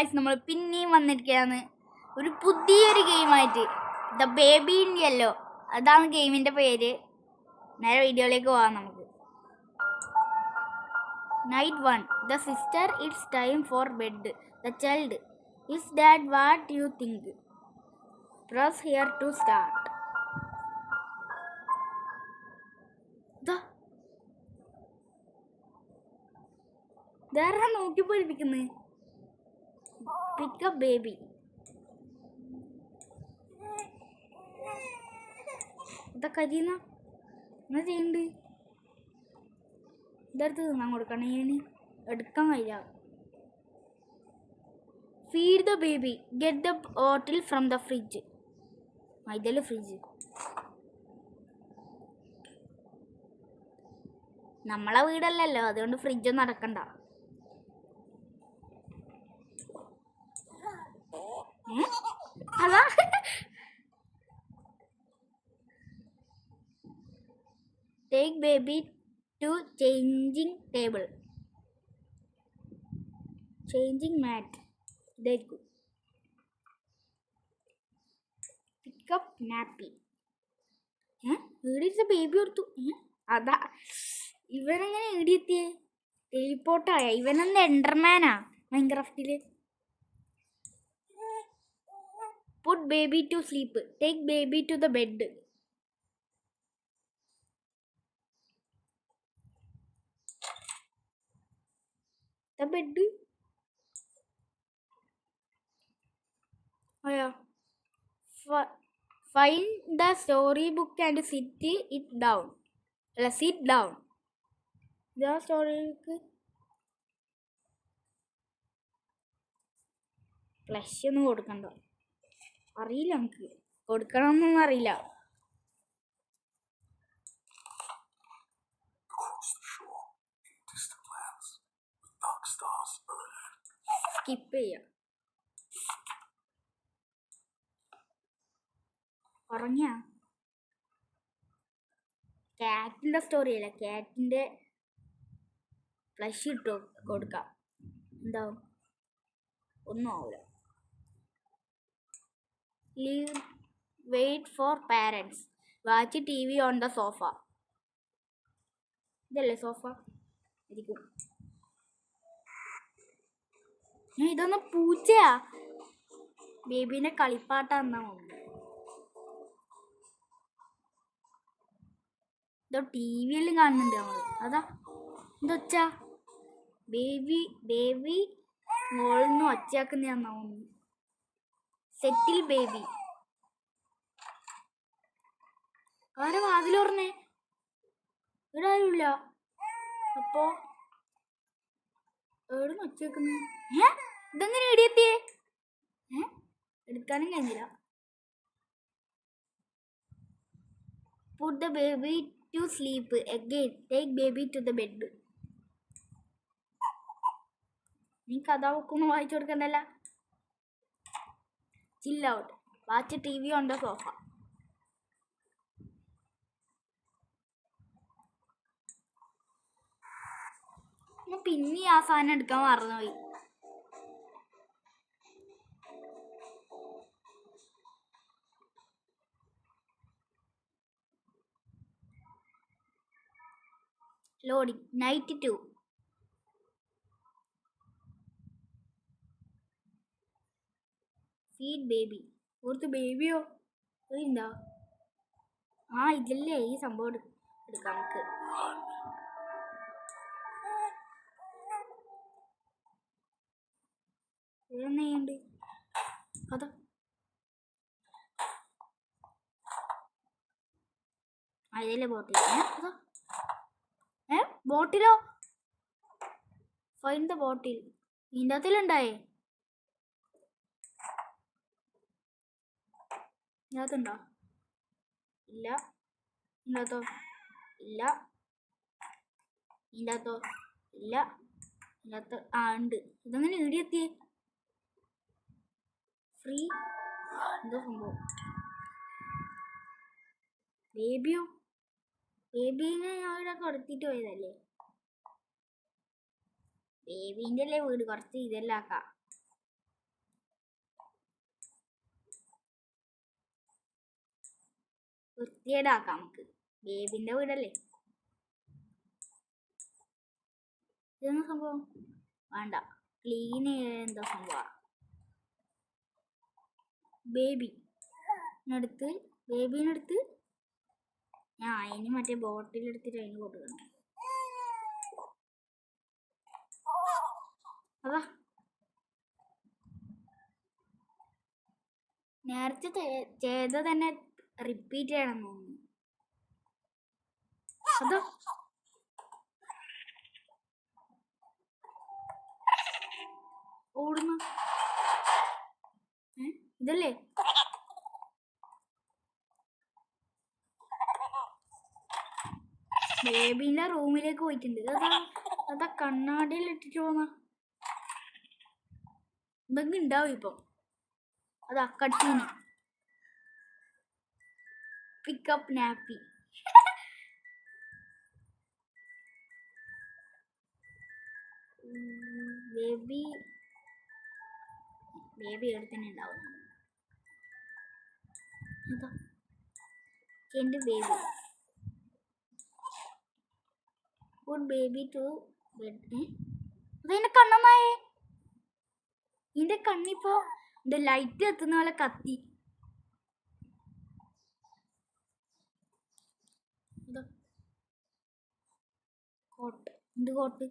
Guys, നമ്മൾ പിന്നെയും വന്നിരിക്കുകയാണ് ഒരു പുതിയൊരു ഗെയിമായിട്ട്. ദ ബേബി ഇൻ യെല്ലോ, അതാണ് ഗെയിമിൻ്റെ പേര്. നേരെ വീഡിയോയിലേക്ക് പോകാം നമുക്ക്. Night 1. The sister, it's time for bed. The child, is that what you think? Press here to start. ഇതാരാ നോക്കി പഠിപ്പിക്കുന്നത്? Pick up baby. ഇതാ കരിയുന്ന എന്നാ ചെയ്യണ്ട്? ഇതെടുത്ത് തിന്നാൻ കൊടുക്കണം. ഞാൻ എടുക്കാൻ കഴിയില്ല. Feed the baby, get the bottle from the fridge. ഇതല്ലേ ഫ്രിഡ്ജ്. നമ്മളെ വീടല്ലല്ലോ, അതുകൊണ്ട് ഫ്രിഡ്ജൊന്നും നടക്കണ്ട. അതാ take baby to changing table. Changing mat. ഇതായിരിക്കും. Pick up nappy. ഈടിച്ച ബേബി കൊടുത്തു. അതാ ഇവനെങ്ങനെ ഈടിയെത്തിയേ? ടെലിപ്പോർട്ടായ. ഇവനെന്താ എൻഡർമാനാ മൈൻക്രാഫ്റ്റില്? Put baby to sleep. Take baby to the bed. The bed. Oh yeah. Find the storybook and sit it down. Sit down. The storybook. Flash ഒന്നും കൊടുക്കണ്ട. അറിയില്ല, നമുക്ക് കൊടുക്കണമെന്നൊന്നും അറിയില്ല. Skip ചെയ്യാം. പറഞ്ഞ ക്യാറ്റിൻ്റെ സ്റ്റോറി അല്ല, ക്യാറ്റിൻ്റെ ഫ്ലഷ് ഇട്ടോ കൊടുക്കാം. എന്താവും? ഒന്നും ആവില്ല. Leave, wait for parents. Watch TV on the sofa. ഇതല്ലേ സോഫ? ഇരിക്കും. ഇതൊന്നും പൂച്ചയാ? ബേബീനെ കളിപ്പാട്ടാന്നാ തോന്നുന്നു. ഇതോ ടി വിയിലും കാണുന്നുണ്ട് നമ്മൾ. അതാ എന്തൊച്ച? ബേബി മോളിന്ന് ഒച്ചയാക്കുന്നതാന്നാ തോന്നുന്നു. സെറ്റിൽ ബേബി. ആരെ വാതിൽ പറഞ്ഞേ? ഇവിടെ ആരുമില്ല. അപ്പോ എവിടുന്ന് ഒച്ചയാക്കുന്നു? ഇതെങ്ങനെ എടിയെത്തിയേ? എടുക്കാനും കഴിഞ്ഞില്ല. Put the baby to sleep. Again, take baby to the bed. നീ കഥ ബുക്കൊന്നും വായിച്ചു കൊടുക്കണ്ടല്ല. Chill out. Watch TV on the sofa. പിന്നെ ആ സാധനം എടുക്കാൻ മറന്നുപോയി. ലോഡിങ്. നൈറ്റ് 2. Feed baby. ഓർത്ത് ബേബിയോ എന്താ? ഇതല്ലേ ഈ സംഭവം എടുക്കാം നമുക്ക്. ഉണ്ട് അതാ. അതിലെ ബോട്ടിൽ. ബോട്ടിലോ? ഫൈൻഡ് ദ ബോട്ടിൽ. ഇതിൻ്റെ അകത്തിലുണ്ടായേ? ഇതിനകത്തുണ്ടോ? ഇല്ല. ഇതിനകത്തോ? ഇല്ല. ഇതിനകത്തോ? ഇല്ല. ഇതിനകത്ത് ഉണ്ട്. ഇതെങ്ങനെ ഈടിയെത്തിയേ? ഫ്രീ എന്തോ സംഭവം. ബേബിയോ? ബേബീനെ അവിടെ കൊടുത്തിട്ട് പോയതല്ലേ? ബേബീൻ്റെ അല്ലേ വീട്? കുറച്ച് ഇതെല്ലാം ആക്കാം. വൃത്തിയേടാക്കാം നമുക്ക്. ബേബിന്റെ വീടല്ലേ. ഇതെന്താ സംഭവം? വേണ്ട, ക്ലീൻ എന്താ സംഭവം? ബേബിനടുത്ത് ഞാൻ അതിന് മറ്റേ ബോട്ടിലെടുത്തിട്ട് അതിന് കൊടുക്കണം. അതാ നേരത്തെ ചെയ്ത തന്നെ റിപ്പീറ്റ് ചെയ്യണം തോന്നുന്നു. അതോ ഓടുന്നു. ഇതല്ലേ? ബേബിന്റെ റൂമിലേക്ക് പോയിട്ടുണ്ട്. അതാ കണ്ണാടിയിൽ ഇട്ടിട്ട് പോന്ന എന്തെങ്കിലും ഉണ്ടാവും ഇപ്പൊ. അതാ കട്ടീന് പിക്കപ്പ് നാപ്പി. ബേബി എടുത്തന്നെ ഉണ്ടാവും. എന്റെ baby good baby to bed. അതെന്റെ കണ്ണമായേ. ഇതിന്റെ കണ്ണിപ്പോ എന്റെ ലൈറ്റ് എത്തുന്ന പോലെ കത്തി. കോട്ട് എന്ത് കോട്ട്?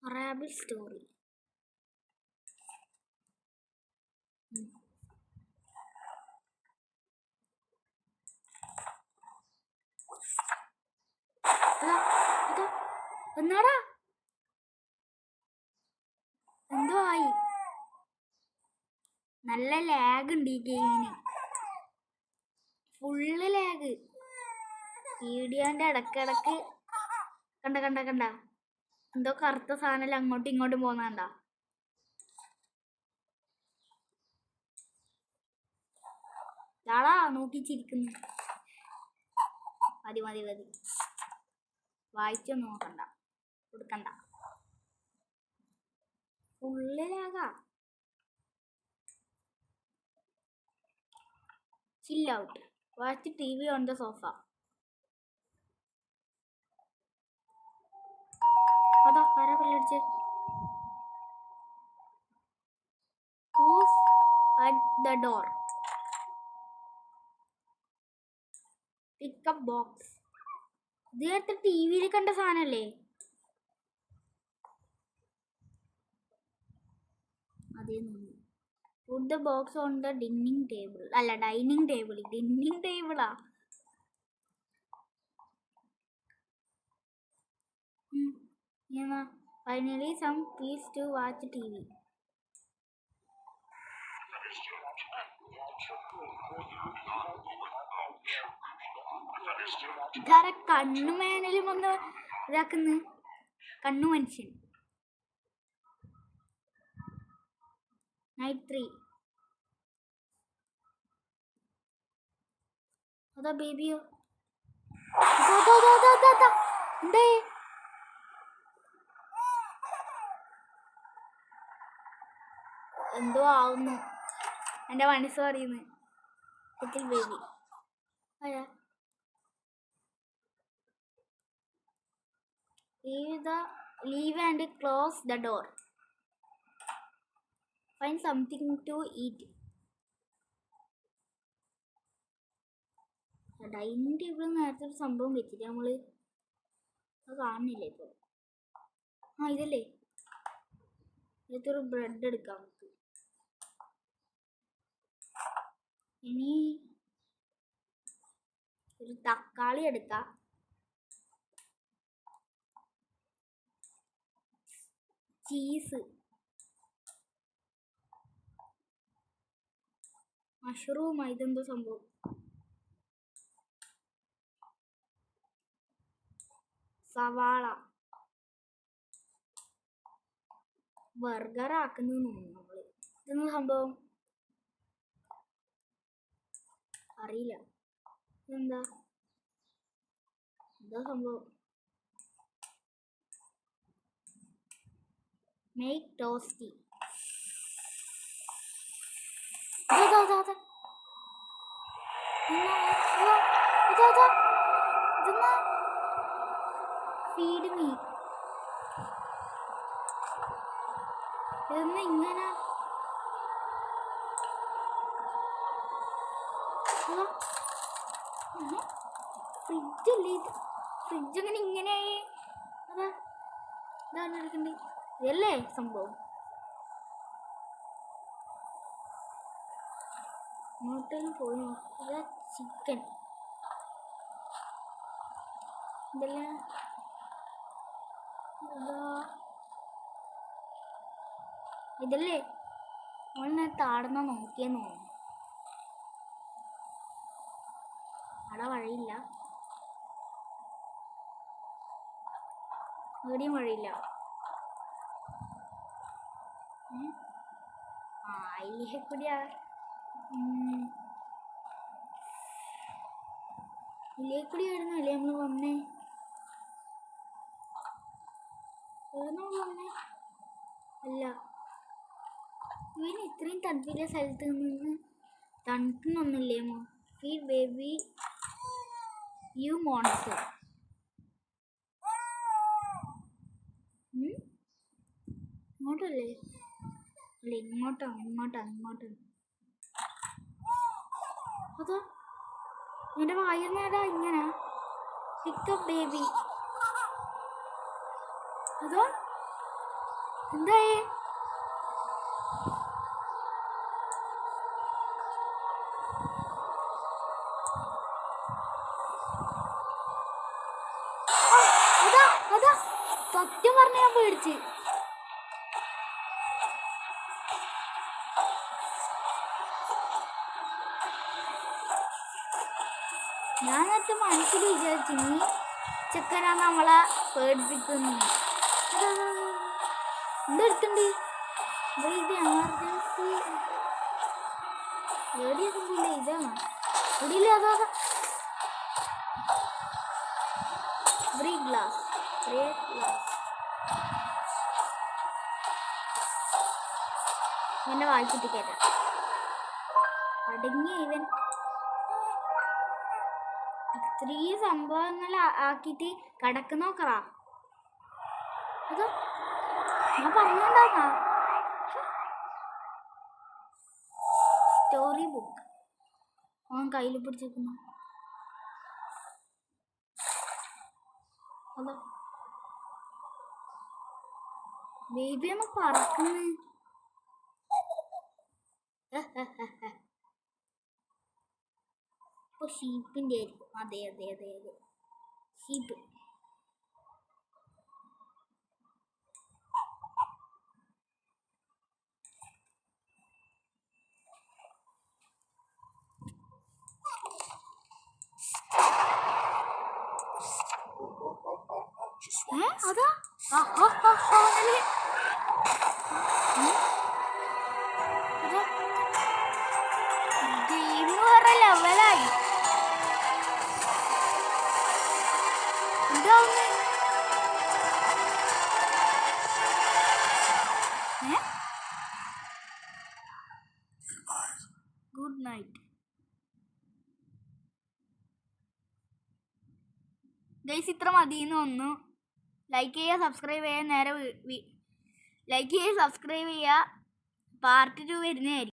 Rabbit story. എന്നാടാ എന്തോ ആയി. നല്ല ലാഗ് ഉണ്ട് ഈ ഗെയിമിന്. Full lag. വീഡിയോന്റെ ഇടക്കിടക്ക് കണ്ട എന്തോ കറുത്ത സാധനം അങ്ങോട്ടും ഇങ്ങോട്ടും പോകുന്നണ്ട. ഇയാളാ നോക്കി ചിരിക്കുന്നു. മതി വായിച്ചൊന്നും നോക്കണ്ട, കൊടുക്കണ്ട. ഫുള്ള് ലാഗാ. Chill out. Watch TV on the sofa. അതാ ആരാ ബെല്ലടിച്ചേ? Who's at the door? Pick up box. ഇത് നേരത്തെ TV-യിൽ കണ്ട സാധനല്ലേ? അതേ തോന്നുന്നു. Put the box on the dining table. അല്ല, ഡൈനിങ് ടേബിൾ. ഡിന്നിങ് ടേബിളാ. Finally some peace to watch TV. ഇതാരെ കണ്ണുമേനലും വന്ന് ഇതാക്കുന്നു? കണ്ണു മനുഷ്യൻ. Night 3. അതാ ബേബിയോ? എന്തേ? എന്തോ ആവുന്നു. എൻ്റെ മനസ്സ് പറയുന്നു ബേബി. അയാ leave and close the door. Find something to eat. Dining table നേരത്തെ ഒരു സംഭവം വെച്ചിട്ട് നമ്മള് അത് കാണുന്നില്ല ഇപ്പൊ. ഇതല്ലേ? ഇതിലത്തെ ഒരു ബ്രെഡ് എടുക്കാം നമുക്ക്. ഇനി ഒരു തക്കാളി എടുക്കാം. Cheese, mushroom. ഇതെന്തോ സംഭവം? സവാള. ബർഗർ ആക്കുന്നു നമ്മള്. ഇതെന്താ സംഭവം? അറിയില്ല. ഇതെന്താ സംഭവം? Make toasty. അതാ അതാ ഇതാ ഇതെന്നാ ഫീഡ് മീ ഇതെന്നാ ഇങ്ങനെ ഫ്രിഡ്ജല്ലേ ഇത് ഫ്രിഡ്ജ് അങ്ങനെ ഇങ്ങനെയായി അതാ ഇതാണ് എടുക്കണ്ടേ ഇതല്ലേ സംഭവം ഇങ്ങോട്ടേലും പോയി നോക്കുക ചിക്കൻ ഇതെല്ലാം ഇതല്ലേ അവൾ ഞാൻ താടുന്ന നോക്കിയെന്ന് തോന്നുന്നു അവിടെ വഴിയില്ല എവിടെയും വഴിയില്ല ആ അതിലേ കൂടിയാ ഇതിലേ കൂടി ആയിരുന്നല്ലേ നമ്മൾ വന്നേ വന്നേ അല്ല ഇവന് ഇത്രയും തണുപ്പില്ല സ്ഥലത്ത് നിന്ന് തണുക്കുന്നൊന്നുമില്ലേമോ ഫീഡ് ബേബി യു മോൺസ്റ്റർ ഇങ്ങോട്ടല്ലേ അല്ല ഇങ്ങോട്ടാണ് അതോ എൻ്റെ വായുന്നേടാ ഇങ്ങനെ പിക്കപ്പ് ബേബി അതോ എന്തായേ അതാ സത്യം പറഞ്ഞ ഞാൻ പേടിച്ച് ഞാനത് മനസ്സിൽ വിചാരിച്ചു നീ ചെക്കനാ നമ്മളെ പേടിപ്പിക്കുന്നു എന്തെടുത്തുണ്ട് ഇത് എമർജൻസി എവിടെയൊക്കെ ഇതാണ് ഇടിയില്ല അതാ ബ്രേക്ക് ഗ്ലാസ് ഇവൻ്റെ വായിച്ചിട്ട് കേട്ടാ അടങ്ങിയ ഇവൻ ഇത്രയും സംഭവങ്ങൾ ആക്കിയിട്ട് കിടക്ക് നോക്കറാ അതോ ഞാൻ പറഞ്ഞുണ്ടാക്കാ സ്റ്റോറി ബുക്ക് അവൻ കയ്യിൽ പിടിച്ചിരിക്കുന്നു അതോ ബേബി ഒന്ന് പറക്കുന്നു ഇപ്പൊ ഷീപ്പിൻ്റെ ആയിരിക്കും അതെ ഷീപ്പ് അതാ ഗെയിം വേറെ ലെവലായി എന്താവുന്നേ ഗുഡ് നൈറ്റ് ഗൈസ് ഇത്ര മതിയെന്ന് തോന്നുന്നു ലൈക്ക് ചെയ്യുക സബ്സ്ക്രൈബ് ചെയ്യുക നേരെ ലൈക്ക് ചെയ്യുക സബ്സ്ക്രൈബ് ചെയ്യുക പാർട്ട് 2 വരുന്നതായിരിക്കും